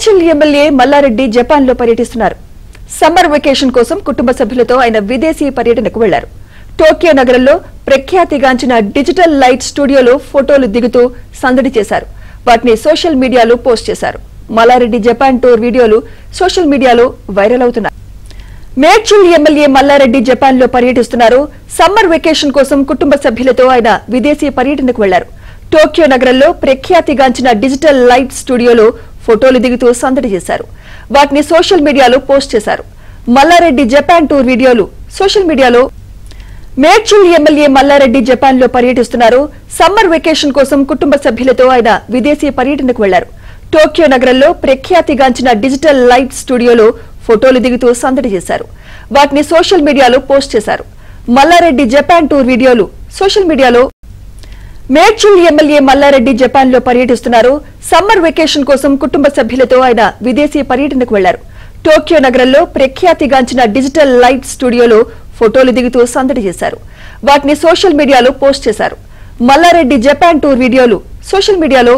Medchal MLA Mallareddy Japan లో పర్యటిస్తున్నారు. Summer vacation కోసం కుటుంబ సభ్యులతో ఆయన విదేశీ పర్యటనకు వెళ్లారు. టోక్యో నగరంలో ప్రఖ్యాతిగాంచిన డిజిటల్ లైట్ స్టూడియోలో ఫోటోలు దిగుతూ సందడి చేశారు. వాటిని సోషల్ మీడియాలో పోస్ట్ చేశారు. మల్లారెడ్డి జపాన్ టూర్ వీడియోలు సోషల్ మీడియాలో వైరల్ అవుతున్నాయి. మేడ్చల్ ఎమ్మెల్యే మల్లారెడ్డి జపాన్ లో పర్యటిస్తున్నారు. సమ్మర్ వెకేషన్ కోసం కుటుంబ సభ్యులతో ఆయన విదేశీ పర్యటనకు వెళ్లారు. టోక్యో నగరంలో ప్రఖ్యాతిగాంచిన డిజిటల్ లైట్ స్టూడియోలో ఫోటోలు దిగుతూ సందడి చేశారు. వాటిని సోషల్ మీడియాలో పోస్ట్ చేశారు. మల్లారెడ్డి జపాన్ టూర్ వీడియోలు సోషల్ మీడియాలో. మేడ్చల్ ఎమ్మెల్యే మల్లారెడ్డి జపాన్ లో పర్యటిస్తున్నారు. సమ్మర్ వెకేషన్ కోసం కుటుంబ సభ్యులతో ఆయన విదేశీ పర్యటనకు వెళ్లారు. టోక్యో నగరంలో ప్రఖ్యాతిగాంచిన డిజిటల్ లైట్ స్టూడియోలో ఫోటోలు దిగుతూ సందడి చేశారు. వాటిని సోషల్ మీడియాలో పోస్ట్ చేశారు. మల్లారెడ్డి జపాన్ టూర్ వీడియోలు సోషల్ మీడియాలో. మేడ్చల్ ఎమ్మెల్యే మల్లారెడ్డి జపాన్ లో పర్యటిస్తున్నారు. సమ్మర్ వెకేషన్ కోసం కుటుంబ సభ్యులతో ఆయన విదేశీ పర్యటనకు వెళ్లారు. టోక్యో నగరంలో ప్రఖ్యాతిగాంచిన డిజిటల్ లైట్ స్టూడియోలో ఫోటోలు దిగుతూ సందడి చేశారు. వాటిని సోషల్ మీడియాలో పోస్ట్ చేశారు. మల్లారెడ్డి జపాన్ టూర్ వీడియోలు సోషల్ మీడియాలో.